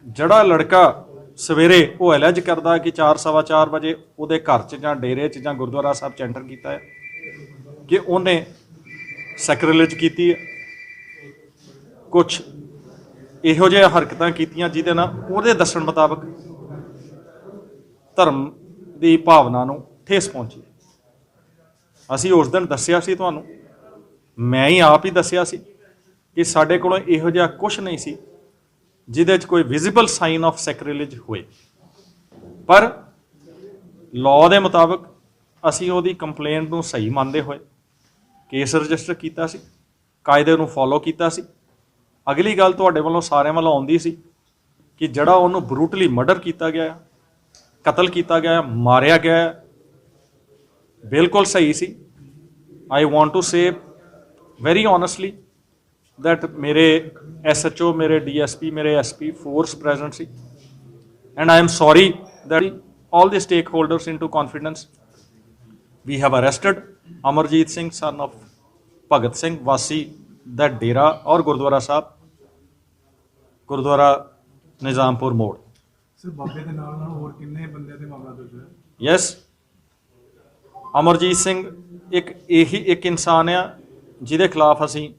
ਜਿਹੜਾ ਲੜਕਾ ਸਵੇਰੇ ਉਹ ਅਲੈਜ ਕਰਦਾ ਕਿ 4:15 ਵਜੇ ਉਹਦੇ ਘਰ 'ਚ ਜਾਂ ਡੇਰੇ 'ਚ ਜਾਂ ਗੁਰਦੁਆਰਾ ਸਾਹਿਬ 'ਚ ਐਂਟਰ ਕੀਤਾ ਹੈ ਕਿ ਉਹਨੇ ਸੈਕਰੀਲੇਜ ਕੀਤੀ ਹੈ, ਕੁਛ ਇਹੋ ਜਿਹੇ ਹਰਕਤਾਂ ਕੀਤੀਆਂ ਜਿਹਦੇ ਨਾਲ ਉਹਦੇ ਦੱਸਣ ਮੁਤਾਬਕ ਧਰਮ ਦੀ ਭਾਵਨਾ ਨੂੰ ਠੇਸ ਪਹੁੰਚੀ। ਅਸੀਂ ਉਸ ਦਿਨ ਦੱਸਿਆ ਸੀ ਤੁਹਾਨੂੰ, ਮੈਂ ਹੀ ਆਪ ਹੀ ਦੱਸਿਆ ਸੀ ਕਿ ਸਾਡੇ ਕੋਲੋਂ ਇਹੋ ਜਿਹਾ ਕੁਛ ਨਹੀਂ ਸੀ ਜਿਹਦੇ 'ਚ ਕੋਈ ਵਿਜ਼ੀਬਲ ਸਾਈਨ ਆਫ ਸੈਕਰੀਲੇਜ ਹੋਏ, ਪਰ ਲਾਅ ਦੇ ਮੁਤਾਬਕ ਅਸੀਂ ਉਹਦੀ ਕੰਪਲੇਂਟ ਨੂੰ ਸਹੀ ਮੰਨਦੇ ਹੋਏ ਕੇਸ ਰਜਿਸਟਰ ਕੀਤਾ ਸੀ, ਕਾਇਦੇ ਨੂੰ ਫੋਲੋ ਕੀਤਾ ਸੀ। ਅਗਲੀ ਗੱਲ ਤੁਹਾਡੇ ਵੱਲੋਂ ਸਾਰਿਆਂ ਵੱਲੋਂ ਆਉਂਦੀ ਸੀ ਕਿ ਜਿਹੜਾ ਉਹਨੂੰ ਬਰੂਟਲੀ ਮਰਡਰ ਕੀਤਾ ਗਿਆ, ਕਤਲ ਕੀਤਾ ਗਿਆ, ਮਾਰਿਆ ਗਿਆ, ਬਿਲਕੁਲ ਸਹੀ ਸੀ। I want to say very honestly that ਮੇਰੇ SHO, ਮੇਰੇ DSP, ਮੇਰੇ SP force present ਸੀ, and I am sorry that all the stakeholders into confidence. We have arrested Amarjeet Singh, son of Bhagat Singh, wasi that dera or Gurdwara Sahib, Gurdwara Nizampur Mode. Sir, ਬਾਬੇ ਦੇ ਨਾਲ ਨਾਲ ਹੋਰ ਕਿੰਨੇ ਬੰਦੇ ਦੇ ਮਾਮਲਾ ਦਰਜ ਹੋਇਆ? Yes, ਅਮਰਜੀਤ ਸਿੰਘ ਇੱਕ ਇਨਸਾਨ ਆ ਜਿਹਦੇ ਖਿਲਾਫ ਅਸੀਂ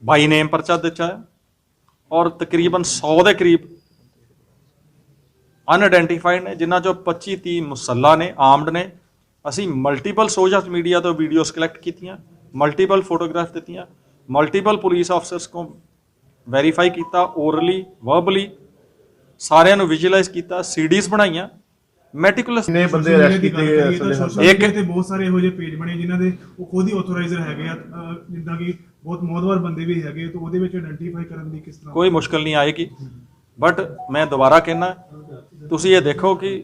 ਬਾਈ ਨੇਮ ਪਰਚਾ ਦਿੱਤਾ ਹੈ, ਔਰ ਤਕਰੀਬਨ 100 ਦੇ ਕਰੀਬ ਅਨਆਇਡੈਂਟੀਫਾਈਡ ਨੇ, ਜਿਨ੍ਹਾਂ ਚੋਂ 25-30 ਮੁਸੱਲਾ ਨੇ, ਆਰਮਡ ਨੇ। ਅਸੀਂ ਮਲਟੀਪਲ ਸੋਸ਼ਲ ਮੀਡੀਆ ਤੋਂ ਵੀਡੀਓਜ਼ ਕਲੈਕਟ ਕੀਤੀਆਂ, ਮਲਟੀਪਲ ਫੋਟੋਗ੍ਰਾਫ ਦਿੱਤੀਆਂ, ਮਲਟੀਪਲ ਪੁਲਿਸ ਆਫਸਰਸ ਕੋਲ ਵੈਰੀਫਾਈ ਕੀਤਾ, ਓਰਲੀ ਵਰਬਲੀ ਸਾਰਿਆਂ ਨੂੰ ਵਿਜ਼ੂਅਲਾਈਜ਼ ਕੀਤਾ, ਸੀਡੀਜ਼ ਬਣਾਈਆਂ, ਮੈਟੀਕੂਲਸ। ਕਿੰਨੇ ਬੰਦੇ ਅਰੈਸਟ ਕੀਤੇ? ਇੱਕ ਤੇ ਬਹੁਤ ਸਾਰੇ ਇਹੋ ਜਿਹੇ ਪੇਜ ਬਣੇ ਜਿਨ੍ਹਾਂ ਦੇ ਉਹ ਖੁਦ ਹੀ ਆਥੋਰਾਈਜ਼ਰ ਹੈਗੇ ਆ, ਜਿੱਦਾਂ ਕਿ ਬਹੁਤ ਮੋਹਦਵਾਰ ਬੰਦੇ ਵੀ ਹੈਗੇ, ਤਾਂ ਉਹਦੇ ਵਿੱਚ ਆਇਡੈਂਟੀਫਾਈ ਕਰਨ ਦੀ ਕਿਸ ਤਰ੍ਹਾਂ? ਕੋਈ ਮੁਸ਼ਕਲ ਨਹੀਂ ਆਏਗੀ, ਬਟ ਮੈਂ ਦੁਬਾਰਾ ਕਹਿਣਾ, ਤੁਸੀਂ ਇਹ ਦੇਖੋ ਕਿ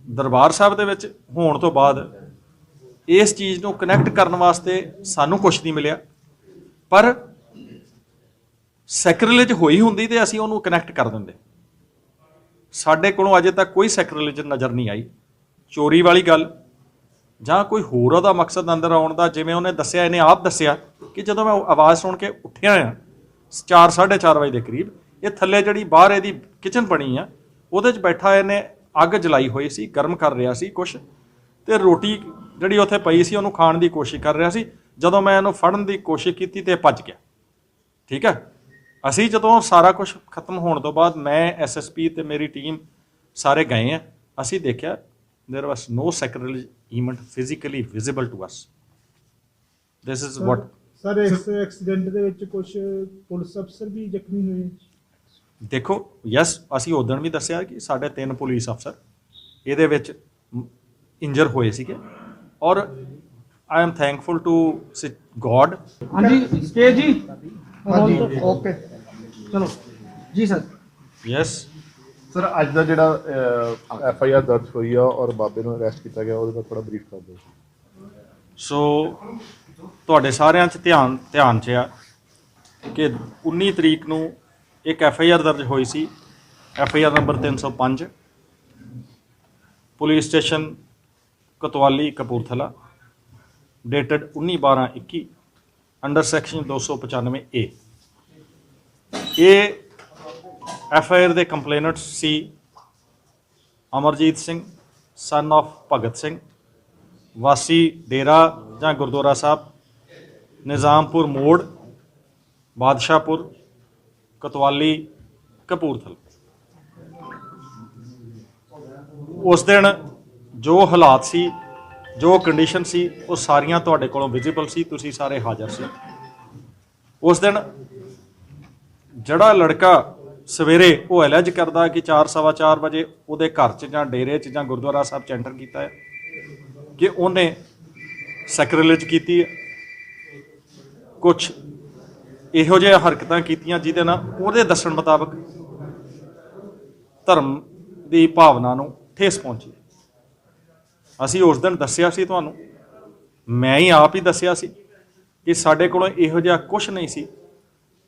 ਦਰਬਾਰ ਸਾਹਿਬ ਦੇ ਵਿੱਚ ਹੋਣ ਤੋਂ ਬਾਅਦ ਇਸ ਚੀਜ਼ ਨੂੰ ਕਨੈਕਟ ਕਰਨ ਵਾਸਤੇ ਸਾਨੂੰ ਕੁਛ ਨਹੀਂ ਮਿਲਿਆ, ਪਰ ਸੈਕਰੀਲੇਜ ਹੋਈ ਹੁੰਦੀ ਤੇ ਅਸੀਂ ਉਹਨੂੰ ਕਨੈਕਟ ਕਰ ਦਿੰਦੇ। ਸਾਡੇ ਕੋਲੋਂ ਅਜੇ ਤੱਕ ਕੋਈ ਸੈਕਰੀਲੇਜ ਨਜ਼ਰ ਨਹੀਂ ਆਈ। ਚੋਰੀ ਵਾਲੀ ਗੱਲ ਜਾਂ ਕੋਈ ਹੋਰ ਉਹਦਾ ਮਕਸਦ ਅੰਦਰ ਆਉਣ ਦਾ, ਜਿਵੇਂ ਉਹਨੇ ਦੱਸਿਆ, ਇਹਨੇ ਆਪ ਦੱਸਿਆ ਕਿ ਜਦੋਂ ਮੈਂ ਆਵਾਜ਼ ਸੁਣ ਕੇ ਉੱਠਿਆ ਆ 4-4:30 ਵਜੇ ਦੇ ਕਰੀਬ, ਇਹ ਥੱਲੇ ਜਿਹੜੀ ਬਾਹਰ ਇਹਦੀ ਕਿਚਨ ਬਣੀ ਆ ਉਹਦੇ 'ਚ ਬੈਠਾ ਇਹਨੇ ਅੱਗ ਜਲਾਈ ਹੋਈ ਸੀ, ਗਰਮ ਕਰ ਰਿਹਾ ਸੀ ਕੁਛ, ਤੇ ਰੋਟੀ ਜਿਹੜੀ ਉੱਥੇ ਪਈ ਸੀ ਉਹਨੂੰ ਖਾਣ ਦੀ ਕੋਸ਼ਿਸ਼ ਕਰ ਰਿਹਾ ਸੀ। ਜਦੋਂ ਮੈਂ ਇਹਨੂੰ ਫੜਨ ਦੀ ਕੋਸ਼ਿਸ਼ ਕੀਤੀ ਤੇ ਭੱਜ ਗਿਆ। ਠੀਕ ਹੈ, ਅਸੀਂ ਜਦੋਂ ਸਾਰਾ ਕੁਝ ਖਤਮ ਹੋਣ ਤੋਂ ਬਾਅਦ ਮੈਂ SSP ਤੇ ਮੇਰੀ ਟੀਮ ਸਾਰੇ ਗਏ ਆ, ਅਸੀਂ ਦੇਖਿਆ there was no sacrilege element physically visible to us. This is what sir ਇਸ ਐਕਸੀਡੈਂਟ ਦੇ ਵਿੱਚ ਕੁਝ ਪੁਲਿਸ ਅਫਸਰ ਵੀ ਜ਼ਖਮੀ ਹੋਏ? ਦੇਖੋ, ਯਸ, ਅਸੀਂ ਉਦੋਂ ਵੀ ਦੱਸਿਆ ਕਿ ਸਾਡੇ 3 ਪੁਲਿਸ ਅਫਸਰ ਇਹਦੇ ਵਿੱਚ ਇੰਜਰ ਹੋਏ ਸੀਗੇ, ਔਰ I am thankful to God. ਹਾਂਜੀ ਸਟੇਜ ਜੀ, ਹਾਂਜੀ ਓਕੇ ਚਲੋ ਜੀ ਸਰ। ਯਸ ਸਰ, ਅੱਜ ਦਾ ਜਿਹੜਾ FIR ਦਰਜ ਹੋਈ ਆ ਔਰ ਬਾਬੇ ਨੂੰ ਅਰੈਸਟ ਕੀਤਾ ਗਿਆ, ਉਹਦੇ ਬਾਰੇ ਥੋੜਾ ਬਰੀਫ ਕਰ ਦਿਓ। ਸੋ ਤੁਹਾਡੇ ਸਾਰਿਆਂ 'ਚ ਧਿਆਨ 'ਚ ਆ ਕਿ 19 ਤਰੀਕ ਨੂੰ ਇੱਕ FIR ਦਰਜ ਹੋਈ ਸੀ, FIR ਨੰਬਰ 305, police station Kotwali Kapurthala, dated 19/12/21, under section 295A। ਇਹ FIR ਦੇ ਕੰਪਲੇਨੈਂਟਸ ਸੀ ਅਮਰਜੀਤ ਸਿੰਘ, ਸਨ ਆਫ ਭਗਤ ਸਿੰਘ, ਵਾਸੀ ਡੇਰਾ ਜਾਂ ਗੁਰਦੁਆਰਾ ਸਾਹਿਬ, ਨਿਜ਼ਾਮਪੁਰ ਮੋੜ, ਬਾਦਸ਼ਾਹਪੁਰ, ਕੋਤਵਾਲੀ, ਕਪੂਰਥਲਾ। ਉਸ ਦਿਨ ਜੋ ਹਾਲਾਤ ਸੀ, ਜੋ ਕੰਡੀਸ਼ਨ ਸੀ, ਉਹ ਸਾਰੀਆਂ ਤੁਹਾਡੇ ਕੋਲੋਂ ਵਿਜ਼ੀਬਲ ਸੀ, ਤੁਸੀਂ ਸਾਰੇ ਹਾਜ਼ਰ ਸੀ। ਉਸ ਦਿਨ ਜਿਹੜਾ ਲੜਕਾ ਸਵੇਰੇ ਉਹ ਅਲੈਜ ਕਰਦਾ ਕਿ 4:15 ਵਜੇ ਉਹਦੇ ਘਰ 'ਚ ਜਾਂ ਡੇਰੇ 'ਚ ਜਾਂ ਗੁਰਦੁਆਰਾ ਸਾਹਿਬ 'ਚ ਐਂਟਰ ਕੀਤਾ ਹੈ ਕਿ ਉਹਨੇ ਸੈਕਰੀਲੇਜ ਕੀਤੀ ਹੈ, ਕੁਛ ਇਹੋ ਜਿਹੇ ਹਰਕਤਾਂ ਕੀਤੀਆਂ ਜਿਹਦੇ ਨਾਲ ਉਹਦੇ ਦੱਸਣ ਮੁਤਾਬਕ ਧਰਮ ਦੀ ਭਾਵਨਾ ਨੂੰ ਠੇਸ ਪਹੁੰਚੀ। ਅਸੀਂ ਉਸ ਦਿਨ ਦੱਸਿਆ ਸੀ ਤੁਹਾਨੂੰ, ਮੈਂ ਹੀ ਆਪ ਹੀ ਦੱਸਿਆ ਸੀ ਕਿ ਸਾਡੇ ਕੋਲੋਂ ਇਹੋ ਜਿਹਾ ਕੁਛ ਨਹੀਂ ਸੀ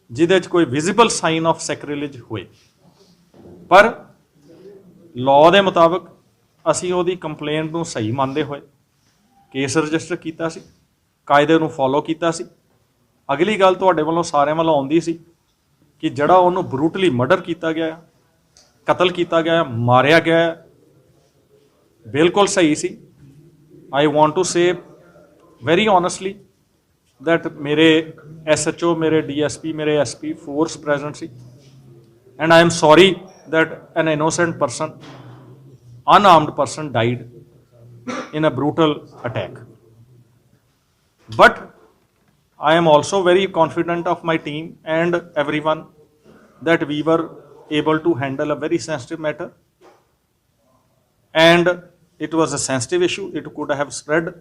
ਜਿਹਦੇ 'ਚ ਕੋਈ ਵਿਜ਼ੀਬਲ ਸਾਈਨ ਆਫ ਸੈਕਰੀਲੇਜ ਹੋਏ, ਪਰ ਲਾਅ ਦੇ ਮੁਤਾਬਕ ਅਸੀਂ ਉਹਦੀ ਕੰਪਲੇਂਟ ਨੂੰ ਸਹੀ ਮੰਨਦੇ ਹੋਏ ਕੇਸ ਰਜਿਸਟਰ ਕੀਤਾ ਸੀ, ਕਾਇਦੇ ਨੂੰ ਫੋਲੋ ਕੀਤਾ ਸੀ। ਅਗਲੀ ਗੱਲ ਤੁਹਾਡੇ ਵੱਲੋਂ ਸਾਰਿਆਂ ਵੱਲੋਂ ਆਉਂਦੀ ਸੀ ਕਿ ਜਿਹੜਾ ਉਹਨੂੰ ਬਰੂਟਲੀ ਮਰਡਰ ਕੀਤਾ ਗਿਆ, ਕਤਲ ਕੀਤਾ ਗਿਆ, ਮਾਰਿਆ ਗਿਆ, ਬਿਲਕੁਲ ਸਹੀ ਸੀ। I want to say very honestly that ਮੇਰੇ SHO, ਮੇਰੇ DSP, ਮੇਰੇ SP force present ਸੀ, and I am sorry that an innocent person, unarmed person died in a brutal attack. But I am also very confident of my team and everyone that we were able to handle a very sensitive matter, and it was a sensitive issue. It could have spread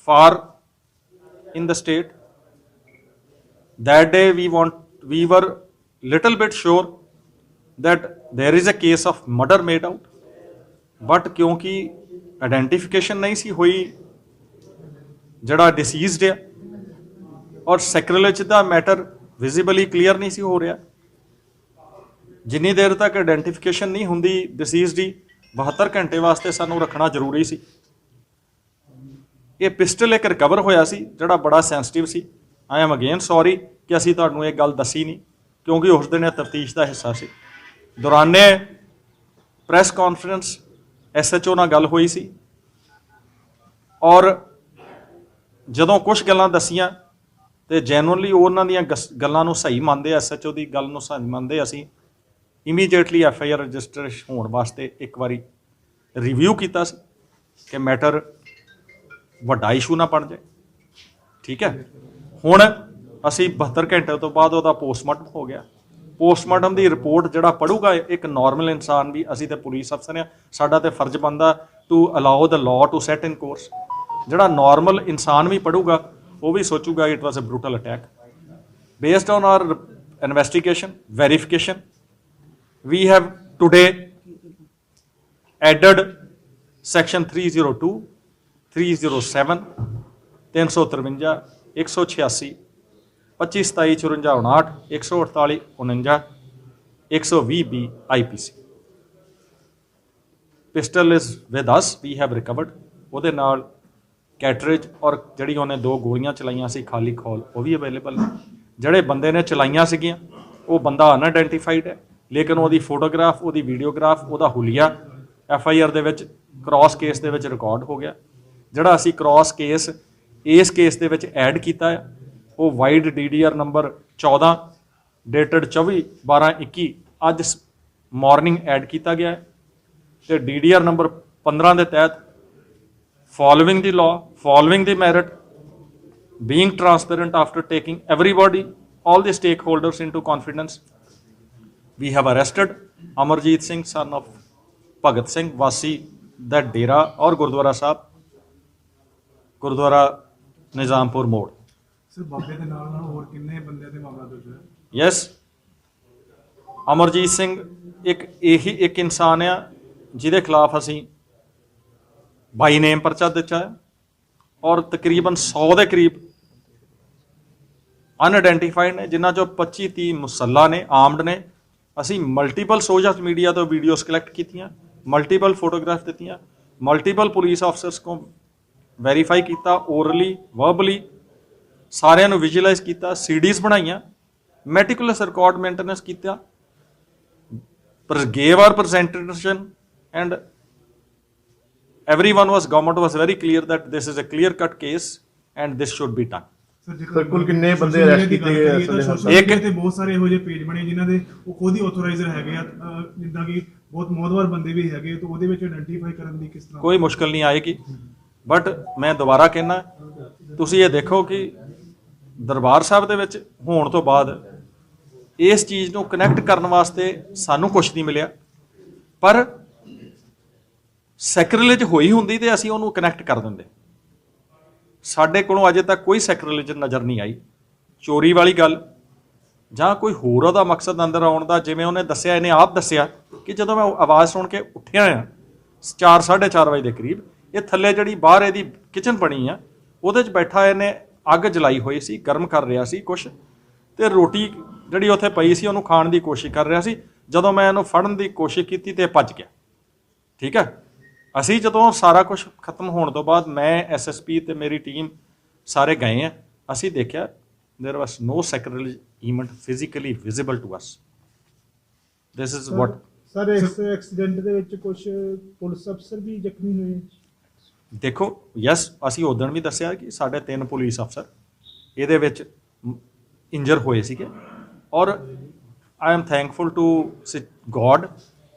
far in the state. That day we were little bit sure that there is a case of murder made out, but क्योंकि identification नहीं सी हुई जड़ा deceased है, और sacrilege ਦਾ matter visibly clear नहीं सी हो रहा, जिन्नी देर तक identification नहीं हुंदी deceased ਦੀ 72 घंटे वास्ते सानू रखना जरूरी सी। ਇਹ ਪਿਸਟਲ ਇੱਕ ਰਿਕਵਰ ਹੋਇਆ ਸੀ ਜਿਹੜਾ ਬੜਾ sensitive C. I am again sorry ਕਿ ਅਸੀਂ ਤੁਹਾਨੂੰ ਇਹ ਗੱਲ ਦੱਸੀ ਨਹੀਂ, ਕਿਉਂਕਿ ਉਸ ਦਿਨ ਇਹ ਤਫਤੀਸ਼ ਦਾ ਹਿੱਸਾ ਸੀ। ਦੌਰਾਨੇ ਪ੍ਰੈਸ ਕਾਨਫਰੰਸ SHO ਨਾਲ ਗੱਲ ਹੋਈ ਸੀ, ਔਰ ਜਦੋਂ ਕੁਝ ਗੱਲਾਂ ਦੱਸੀਆਂ ਤੇ ਜੈਨੂਅਨਲੀ ਉਹਨਾਂ ਦੀਆਂ ਗੱਲਾਂ ਨੂੰ ਸਹੀ ਮੰਨਦੇ, SHO ਦੀ ਗੱਲ ਨੂੰ ਸਹੀ ਮੰਨਦੇ, ਅਸੀਂ ਇਮੀਡੀਏਟਲੀ FIR ਰਜਿਸਟਰ ਹੋਣ ਵਾਸਤੇ ਇੱਕ ਵਾਰੀ ਰਿਵਿਊ ਕੀਤਾ ਸੀ ਕਿ ਮੈਟਰ ਵੱਡਾ ਇਸ਼ੂ ਨਾ ਬਣ ਜਾਏ। ਠੀਕ ਹੈ, ਹੁਣ ਅਸੀਂ 72 ਘੰਟੇ ਤੋਂ ਬਾਅਦ ਉਹਦਾ ਪੋਸਟਮਾਰਟਮ ਹੋ ਗਿਆ। ਪੋਸਟਮਾਰਟਮ ਦੀ ਰਿਪੋਰਟ ਜਿਹੜਾ ਪੜੂਗਾ ਇੱਕ ਨਾਰਮਲ ਇਨਸਾਨ ਵੀ, ਅਸੀਂ ਤੇ ਪੁਲਿਸ ਅਫਸਰ ਹਾਂ, ਸਾਡਾ ਤੇ ਫਰਜ਼ ਬਣਦਾ to allow the law to set in course. ਜਿਹੜਾ ਨਾਰਮਲ ਇਨਸਾਨ ਵੀ ਪੜੂਗਾ ਉਹ ਵੀ ਸੋਚੂਗਾ it was a brutal attack. Based on our investigation verification, we have today added section 302, 307, 353, 186, 25, 27, 54, 148, 49, 120B IPC. Pistol is with us, we have recovered. ਉਹਦੇ ਨਾਲ ਕੈਟਰੇਜ ਔਰ ਜਿਹੜੀ ਉਹਨੇ 2 ਗੋਲੀਆਂ ਚਲਾਈਆਂ ਸੀ ਖਾਲੀ ਖੋਲ, ਉਹ ਵੀ ਅਵੇਲੇਬਲ ਨੇ। ਜਿਹੜੇ ਬੰਦੇ ਨੇ ਚਲਾਈਆਂ ਸੀਗੀਆਂ ਉਹ ਬੰਦਾ ਅਨਆਇਡੈਂਟੀਫਾਈਡ ਹੈ, ਲੇਕਿਨ ਉਹਦੀ ਫੋਟੋਗ੍ਰਾਫ, ਉਹਦੀ ਵੀਡੀਓਗ੍ਰਾਫ, ਉਹਦਾ ਹੁਲੀਆ FIR ਦੇ ਵਿੱਚ ਕ੍ਰਾਸ ਕੇਸ ਦੇ ਵਿੱਚ ਰਿਕਾਰਡ ਹੋ ਗਿਆ। ਜਿਹੜਾ ਅਸੀਂ ਕ੍ਰਾਸ ਕੇਸ ਇਸ ਕੇਸ ਦੇ ਵਿੱਚ ਐਡ ਕੀਤਾ ਹੈ ਉਹ ਵਾਈਡ DDR ਨੰਬਰ 14 ਡੇਟਡ 24/12/21 ਅੱਜ ਮਾਰਨਿੰਗ ਐਡ ਕੀਤਾ ਗਿਆ ਹੈ, ਤੇ DDR ਨੰਬਰ 15 ਦੇ ਤਹਿਤ following the law, following the merit, being transparent after taking everybody, all the stakeholders into confidence, we have arrested Amarjeet Singh, son of Bhagat Singh, Wasi, that Dera or Gurdwara Sahib, Gurdwara Nizampur Mode. Sir ਬਾਬੇ ਦੇ ਨਾਲ ਨਾਲ ਹੋਰ ਕਿੰਨੇ ਬੰਦੇ ਦੇ ਮਾਮਲਾ ਦਰਜ ਹੈ? Yes, ਅਮਰਜੀਤ ਸਿੰਘ ਇੱਕ ਇਨਸਾਨ ਆ ਜਿਹਦੇ ਖਿਲਾਫ ਅਸੀਂ ਬਾਈ ਨੇਮ ਪਰਚਾ ਦਿੱਤਾ ਹੈ, ਔਰ ਤਕਰੀਬਨ 100 ਦੇ ਕਰੀਬ ਅਨਆਇਡੈਂਟੀਫਾਈਡ ਨੇ, ਜਿਨ੍ਹਾਂ ਚੋਂ 25-30 ਮੁਸੱਲਾ ਨੇ, ਆਰਮਡ ਨੇ। ਅਸੀਂ ਮਲਟੀਪਲ ਸੋਸ਼ਲ ਮੀਡੀਆ ਤੋਂ ਵੀਡੀਓਜ਼ ਕਲੈਕਟ ਕੀਤੀਆਂ, ਮਲਟੀਪਲ ਫੋਟੋਗ੍ਰਾਫ ਦਿੱਤੀਆਂ, ਮਲਟੀਪਲ ਪੁਲਿਸ ਆਫਸਰਸ ਕੋ ਵੈਰੀਫਾਈ ਕੀਤਾ, ਓਰਲੀ ਵਰਬਲੀ ਸਾਰਿਆਂ ਨੂੰ ਵਿਜ਼ੂਅਲਾਈਜ਼ ਕੀਤਾ, CDs ਬਣਾਈਆਂ, ਮੈਟੀਕੂਲਸ ਰਿਕਾਰਡ ਮੇਨਟੇਨੈਂਸ ਕੀਤਾ, ਪਰ gave our presentation, and everyone was, government was very clear that this is a clear cut case and this should be done. Sir ਕੁੱਲ ਕਿੰਨੇ ਬੰਦੇ ਅਰੈਸਟ ਕੀਤੇ ਗਏ ਅਸਲ ਇੱਕ ਤੇ ਬਹੁਤ ਸਾਰੇ ਇਹੋ ਜਿਹੇ ਪੇਜ ਬਣੇ ਜਿਨ੍ਹਾਂ ਦੇ ਉਹ ਖੁਦ ਹੀ ਆਥੋਰਾਈਜ਼ਰ ਹੈਗੇ ਆ, ਜਿੱਦਾਂ ਕਿ ਬਹੁਤ ਮੋਹਦਵਾਰ ਬੰਦੇ ਵੀ ਹੈਗੇ, ਤਾਂ ਉਹਦੇ ਵਿੱਚ ਆਇਡੈਂਟੀਫਾਈ ਕਰਨ ਦੀ ਕਿਸ ਤਰ੍ਹਾਂ? ਕੋਈ ਮੁਸ਼ਕਲ ਨਹੀਂ ਆਏਗੀ, ਬਟ ਮੈਂ ਦੁਬਾਰਾ ਕਹਿਣਾ, ਤੁਸੀਂ ਇਹ ਦੇਖੋ ਕਿ ਦਰਬਾਰ ਸਾਹਿਬ ਦੇ ਵਿੱਚ ਹੋਣ ਤੋਂ ਬਾਅਦ ਇਸ ਚੀਜ਼ ਨੂੰ ਕਨੈਕਟ ਕਰਨ ਵਾਸਤੇ ਸਾਨੂੰ ਕੁਛ ਨਹੀਂ ਮਿਲਿਆ, ਪਰ ਸੈਕਰੀਲੇਜ ਹੋਈ ਹੁੰਦੀ ਤੇ ਅਸੀਂ ਉਹਨੂੰ ਕਨੈਕਟ ਕਰ ਦਿੰਦੇ। ਸਾਡੇ ਕੋਲੋਂ ਅਜੇ ਤੱਕ ਕੋਈ ਸੈਕਰੀਲੇਜ ਨਜ਼ਰ ਨਹੀਂ ਆਈ, ਚੋਰੀ ਵਾਲੀ ਗੱਲ ਜਾਂ ਕੋਈ ਹੋਰ ਉਹਦਾ ਮਕਸਦ ਅੰਦਰ ਆਉਣ ਦਾ। ਜਿਵੇਂ ਉਹਨੇ ਦੱਸਿਆ, ਇਹਨੇ ਆਪ ਦੱਸਿਆ ਕਿ ਜਦੋਂ ਮੈਂ ਆਵਾਜ਼ ਸੁਣ ਕੇ ਉੱਠਿਆ ਆ 4-4:30 ਵਜੇ ਦੇ ਕਰੀਬ, ਇਹ ਥੱਲੇ ਜਿਹੜੀ ਬਾਹਰ ਇਹਦੀ ਕਿਚਨ ਬਣੀ ਆ ਉਹਦੇ 'ਚ ਬੈਠਾ ਇਹਨੇ ਅੱਗ ਜਲਾਈ ਹੋਈ ਸੀ, ਗਰਮ ਕਰ ਰਿਹਾ ਸੀ ਕੁਛ, ਤੇ ਰੋਟੀ ਜਿਹੜੀ ਉੱਥੇ ਪਈ ਸੀ ਉਹਨੂੰ ਖਾਣ ਦੀ ਕੋਸ਼ਿਸ਼ ਕਰ ਰਿਹਾ ਸੀ। ਜਦੋਂ ਮੈਂ ਇਹਨੂੰ ਫੜਨ ਦੀ ਕੋਸ਼ਿਸ਼ ਕੀਤੀ ਤੇ ਭੱਜ ਗਿਆ। ਠੀਕ ਹੈ, ਅਸੀਂ ਜਦੋਂ ਸਾਰਾ ਕੁਝ ਖਤਮ ਹੋਣ ਤੋਂ ਬਾਅਦ ਮੈਂ SSP ਤੇ ਮੇਰੀ ਟੀਮ ਸਾਰੇ ਗਏ ਆ, ਅਸੀਂ ਦੇਖਿਆ there was no sacrilege element physically visible to us. This is what sir ਇਸ ਐਕਸੀਡੈਂਟ ਦੇ ਵਿੱਚ ਕੁਝ ਪੁਲਿਸ ਅਫਸਰ ਵੀ ਜ਼ਖਮੀ ਹੋਏ। ਦੇਖੋ ਯੈਸ, ਅਸੀਂ ਉਦੋਂ ਵੀ ਦੱਸਿਆ ਕਿ ਸਾਡੇ 3 ਪੁਲਿਸ ਅਫਸਰ ਇਹਦੇ ਵਿੱਚ ਇੰਜਰ ਹੋਏ ਸੀਗੇ, ਔਰ I am thankful to God,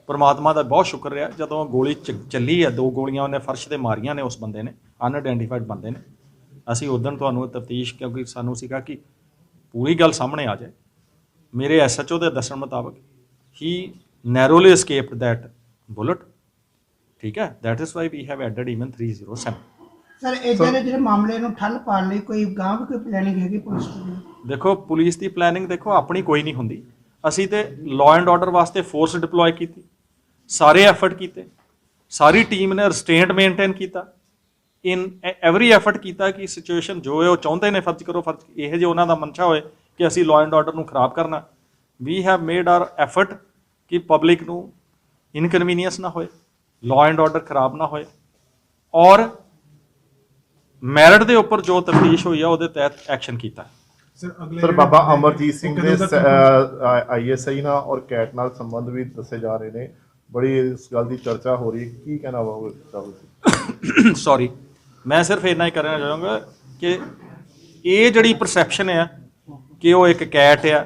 ਪਰਮਾਤਮਾ ਦਾ ਬਹੁਤ ਸ਼ੁਕਰ ਰਿਹਾ ਜਦੋਂ ਗੋਲੀ ਚੱਲੀ ਹੈ, 2 ਗੋਲੀਆਂ ਉਹਨੇ ਫਰਸ਼ ਤੇ ਮਾਰੀਆਂ ਨੇ ਉਸ ਬੰਦੇ ਨੇ, ਅਨਆਇਡੈਂਟੀਫਾਈਡ ਬੰਦੇ ਨੇ। ਅਸੀਂ ਉਦੋਂ ਤੁਹਾਨੂੰ ਤਫਤੀਸ਼, ਕਿਉਂਕਿ ਸਾਨੂੰ ਸੀਗਾ ਕਿ ਪੂਰੀ ਗੱਲ ਸਾਹਮਣੇ ਆ ਜਾਏ। ਮੇਰੇ SHO ਦੇ ਦੱਸਣ ਮੁਤਾਬਕ ਹੀ ਨੈਰੋਲੀ escaped that bullet, ਠੀਕ ਹੈ। that is why we have added even 307। Sir ਇਦਾਂ ਦੇ ਜਿਹੜੇ ਮਾਮਲੇ ਨੂੰ ਠੱਲ ਪਾਉਣ ਲਈ ਕੋਈ ਗਾਂਹ ਵੀ ਕੋਈ ਪਲੈਨਿੰਗ ਹੈਗੀ ਪੁਲਿਸ ਦੀ? ਦੇਖੋ ਪੁਲਿਸ ਦੀ ਪਲੈਨਿੰਗ ਦੇਖੋ ਆਪਣੀ ਕੋਈ ਨਹੀਂ ਹੁੰਦੀ, ਅਸੀਂ ਤੇ ਲਾਅ ਐਂਡ ਆਰਡਰ ਵਾਸਤੇ ਫੋਰਸ ਡਿਪਲੋਏ ਕੀਤੀ, ਸਾਰੇ ਐਫਰਟ ਕੀਤੇ, ਸਾਰੀ ਟੀਮ ਨੇ ਰਿਸਟ੍ਰੇਂਟ ਮੇਨਟੇਨ ਕੀਤਾ, ਇਨ ਐਵਰੀ ਐਫਰਟ ਕੀਤਾ ਕਿ ਸਿਚੁਏਸ਼ਨ ਜੋ ਹੈ ਉਹ ਚਾਹੁੰਦੇ ਨੇ ਫਰਜ਼ ਕਰੋ, ਫਰਜ਼ ਇਹ ਜੇ ਉਹਨਾਂ ਦਾ ਮਨਸ਼ਾ ਹੋਏ ਕਿ ਅਸੀਂ ਲਾਅ ਐਂਡ ਆਰਡਰ ਨੂੰ ਖਰਾਬ ਕਰਨਾ, we have made our effort ਕਿ ਪਬਲਿਕ ਨੂੰ ਇਨਕਨਵੀਨੀਅੰਸ ਨਾ ਹੋਏ, ਲਾਅ ਐਂਡ ਆਰਡਰ ਖਰਾਬ ਨਾ ਹੋਏ, ਔਰ ਮੈਰਿਟ ਦੇ ਉੱਪਰ ਜੋ ਤਫਤੀਸ਼ ਹੋਈ ਆ ਉਹਦੇ ਤਹਿਤ ਐਕਸ਼ਨ ਕੀਤਾ। ਸਰ ਬਾਬਾ ਅਮਰਜੀਤ ਸਿੰਘ ਦੇ ISI ਨਾਲ ਔਰ ਕੈਟ ਨਾਲ ਸੰਬੰਧ ਵੀ ਦੱਸੇ ਜਾ ਰਹੇ ਨੇ, ਬੜੀ ਇਸ ਗੱਲ ਦੀ ਚਰਚਾ ਹੋ ਰਹੀ, ਕੀ ਕਹਿਣਾ ਚਾਹੋਗੇ? ਸੌਰੀ, ਮੈਂ ਸਿਰਫ ਇੰਨਾ ਹੀ ਕਹਿਣਾ ਚਾਹਾਂਗਾ ਕਿ ਇਹ ਜਿਹੜੀ ਪਰਸੈਪਸ਼ਨ ਆ ਕਿ ਉਹ ਇੱਕ ਕੈਟ ਆ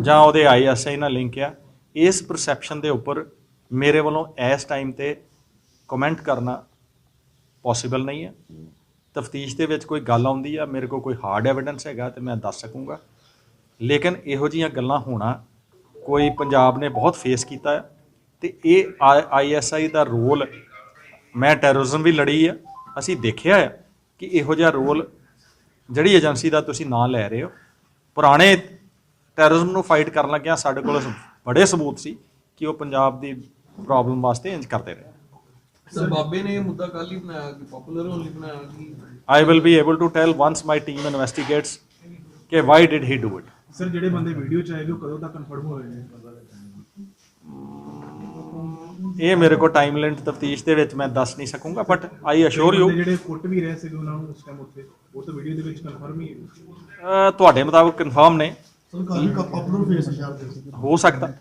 ਜਾਂ ਉਹਦੇ ISI ਨਾਲ ਲਿੰਕ ਆ, ਇਸ ਪਰਸੈਪਸ਼ਨ ਦੇ ਉੱਪਰ ਮੇਰੇ ਵੱਲੋਂ ਇਸ ਟਾਈਮ ਤੇ ਕਮੈਂਟ ਕਰਨਾ ਪੋਸੀਬਲ ਨਹੀਂ ਹੈ। ਤਫਤੀਸ਼ ਦੇ ਵਿੱਚ ਕੋਈ ਗੱਲ ਆਉਂਦੀ ਆ, ਮੇਰੇ ਕੋਲ ਕੋਈ ਹਾਰਡ ਐਵੀਡੈਂਸ ਹੈਗਾ ਤੇ ਮੈਂ ਦੱਸ ਸਕੂੰਗਾ, ਲੇਕਿਨ ਇਹੋ ਜਿਹੀਆਂ ਗੱਲਾਂ ਹੋਣਾ ਕੋਈ ਪੰਜਾਬ ਨੇ ਬਹੁਤ ਫੇਸ ਕੀਤਾ ਹੈ, ਤੇ ਇਹ ISI ਦਾ ਰੋਲ, ਮੈਂ ਟੈਰਰਿਜ਼ਮ ਵੀ ਲੜੀ ਆ, ਅਸੀਂ ਦੇਖਿਆ ਆ ਕਿ ਇਹੋ ਜਿਹਾ ਰੋਲ ਜਿਹੜੀ ਏਜੰਸੀ ਦਾ ਤੁਸੀਂ ਨਾਂ ਲੈ ਰਹੇ ਹੋ, ਪੁਰਾਣੇ ਟੈਰਰਿਜ਼ਮ ਨੂੰ ਫਾਈਟ ਕਰਨ ਲੱਗਿਆ ਸਾਡੇ ਕੋਲ ਬੜੇ ਸਬੂਤ ਸੀ ਕਿ ਉਹ ਪੰਜਾਬ ਦੀ ਪ੍ਰੋਬਲਮ ਵਾਸਤੇ ਇੰਜ ਕਰਦੇ ਰਹੇ। ਸਰ ਬਾਬੇ ਨੇ ਇਹ ਮੁੱਦਾ ਕੱਲ ਹੀ ਬਣਾਇਆ ਕਿ ਪਪੂਲਰ ਹੋਣ ਲਈ ਬਣਾਇਆ ਕਿ I will be able to tell once my team investigates ਕਿ why did he do it। Sir ਜਿਹੜੇ ਬੰਦੇ ਵੀਡੀਓ ਚ ਆਏ ਉਹ ਕਦੋਂ ਤੱਕ ਕਨਫਰਮ ਹੋਏ ਨੇ? ਇਹ ਮੇਰੇ ਕੋਲ ਟਾਈਮ ਲਿਮਿਟ ਤਫਤੀਸ਼ ਦੇ ਵਿੱਚ ਮੈਂ ਦੱਸ ਨਹੀਂ ਸਕੂੰਗਾ, ਬਟ ਆਈ ਅਸ਼ੋਰ ਯੂ ਜਿਹੜੇ ਕੁੱਟ ਵੀ ਰਹੇ ਸੀਗੇ ਉਹਨਾਂ ਨੂੰ ਉਸ ਟਾਈਮ ਉੱਥੇ, ਉਹ ਤਾਂ ਵੀਡੀਓ ਦੇ ਵਿੱਚ ਕਨਫਰਮ ਹੀ ਹੈ। ਤੁਹਾਡੇ ਮੁਤਾਬਕ ਕਨਫਰਮ ਨੇ, ਸਰਕਾਰੀ ਪਪੂਲਰ ਫੇਸ ਹੋ ਸਕਦਾ,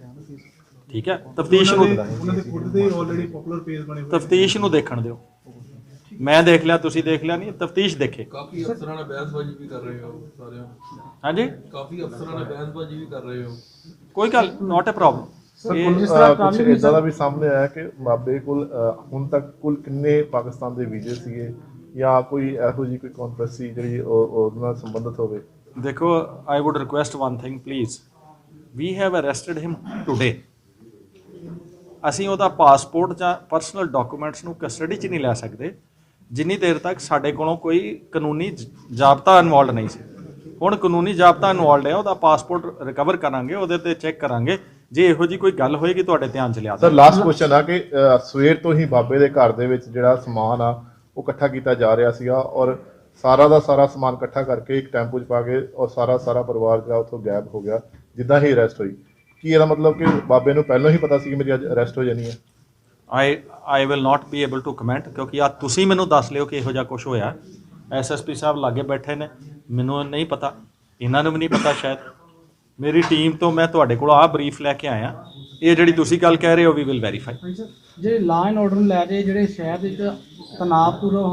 ਠੀਕ ਹੈ। ਤਫਤੀਸ਼ ਨੂੰ ਉਹਨਾਂ ਦੇ ਖੁਦ ਦੇ ਆਲਰੇਡੀ ਪਪੂਲਰ ਪੇਜ ਬਣੇ ਹੋਏ। ਤਫਤੀਸ਼ ਨੂੰ ਦੇਖਣ ਦਿਓ, ਮੈਂ ਦੇਖ ਲਿਆ ਤੁਸੀਂ ਦੇਖ ਲਿਆ ਨਹੀਂ, ਤਫਤੀਸ਼ ਦੇਖੇ। ਕਾਫੀ ਅਫਸਰਾਂ ਨਾਲ ਬਹਿਸਬਾਜ਼ੀ ਵੀ ਕਰ ਰਹੇ ਹੋ ਸਾਰਿਆਂ, ਹਾਂਜੀ ਕਾਫੀ ਅਫਸਰਾਂ ਨਾਲ ਬਹਿਸਬਾਜ਼ੀ ਵੀ ਕਰ ਰਹੇ ਹੋ। ਕੋਈ ਗੱਲ ਨਾਟ ਅ ਪ੍ਰੋਬਲਮ। ਕੁਝ ਇਦਾਂ ਦਾ ਵੀ ਸਾਹਮਣੇ ਆਇਆ ਕਿ ਬਾਬੇ ਕੋਲ ਹੁਣ ਤੱਕ ਕੁੱਲ ਕਿੰਨੇ ਪਾਕਿਸਤਾਨ ਦੇ ਵੀਜ਼ੇ ਸੀਗੇ, ਜਾਂ ਕੋਈ ਇਹੋ ਜਿਹੀ ਕੋਈ ਕੰਟਰੋਵਰਸੀ ਜਿਹੜੀ ਉਹਦੇ ਨਾਲ ਸੰਬੰਧਿਤ ਹੋਵੇ? ਦੇਖੋ I would request one thing please, we have arrested him today. ਅਸੀਂ ਉਹਦਾ ਪਾਸਪੋਰਟ ਜਾਂ ਪਰਸਨਲ ਡਾਕੂਮੈਂਟਸ ਨੂੰ ਕਸਟਡੀ 'ਚ ਨਹੀਂ ਲੈ ਸਕਦੇ ਜਿੰਨੀ ਦੇਰ ਤੱਕ ਸਾਡੇ ਕੋਲੋਂ ਕੋਈ ਕਾਨੂੰਨੀ ਜ਼ਾਬਤਾ ਇਨਵੋਲਡ ਨਹੀਂ ਸੀ। ਹੁਣ ਕਾਨੂੰਨੀ ਜ਼ਾਬਤਾ ਇਨਵੋਲਡ ਹੈ, ਉਹਦਾ ਪਾਸਪੋਰਟ ਰਿਕਵਰ ਕਰਾਂਗੇ, ਉਹਦੇ ਤੇ ਚੈੱਕ ਕਰਾਂਗੇ, ਜੇ ਇਹੋ ਜੀ ਕੋਈ ਗੱਲ ਹੋਏਗੀ ਤੁਹਾਡੇ ਧਿਆਨ 'ਚ ਲਿਆ ਸਰ ਲਾਸਟ ਕੁਐਸਚਨ ਆ ਕਿ ਸਵੇਰ ਤੋਂ ਹੀ ਬਾਬੇ ਦੇ ਘਰ ਦੇ ਵਿੱਚ ਜਿਹੜਾ ਸਮਾਨ ਆ ਉਹ ਇਕੱਠਾ ਕੀਤਾ ਜਾ ਰਿਹਾ ਸੀਗਾ, ਔਰ ਸਾਰਾ ਦਾ ਸਾਰਾ ਸਮਾਨ ਇਕੱਠਾ ਕਰਕੇ ਇੱਕ ਟੈਂਪੂ 'ਚ ਪਾ ਕੇ ਔਰ ਸਾਰਾ ਪਰਿਵਾਰ ਜਿਹੜਾ ਉੱਥੋਂ ਗਾਇਬ ਹੋ ਗਿਆ ਜਿੱਦਾਂ ਹੀ ਅਰੈਸਟ ਹੋਈ। ਕੀ ਇਹਦਾ ਮਤਲਬ ਕਿ ਬਾਬੇ ਨੂੰ ਪਹਿਲਾਂ ਹੀ ਪਤਾ ਸੀ ਕਿ ਮੇਰੀ ਅੱਜ ਅਰੈਸਟ ਹੋ ਜਾਣੀ ਹੈ? I will not be able to comment, ਕਿਉਂਕਿ ਆ ਤੁਸੀਂ ਮੈਨੂੰ ਦੱਸ ਲਿਓ ਕਿ ਇਹੋ ਜਿਹਾ ਕੁਝ ਹੋਇਆ। SSP ਸਾਹਿਬ ਲਾਗੇ ਬੈਠੇ ਨੇ, ਮੈਨੂੰ ਨਹੀਂ ਪਤਾ, ਇਹਨਾਂ ਨੂੰ ਵੀ ਨਹੀਂ ਪਤਾ ਸ਼ਾਇਦ। ਮੇਰੀ ਟੀਮ ਤੋਂ ਮੈਂ ਤੁਹਾਡੇ ਕੋਲ ਆਹ ਬਰੀਫ ਲੈ ਕੇ ਆਇਆ, ਇਹ ਜਿਹੜੀ ਤੁਸੀਂ ਗੱਲ ਕਹਿ ਰਹੇ ਹੋ ਵੀ ਵਿਲ ਵੈਰੀਫਾਈ। ਜਿਹੜੇ ਲਾਅ ਐਂਡ ਆਰਡਰ ਨੂੰ ਲੈ ਕੇ ਜਿਹੜੇ ਸ਼ਹਿਰ ਵਿੱਚ ਤਣਾਅ ਪੂਰਾ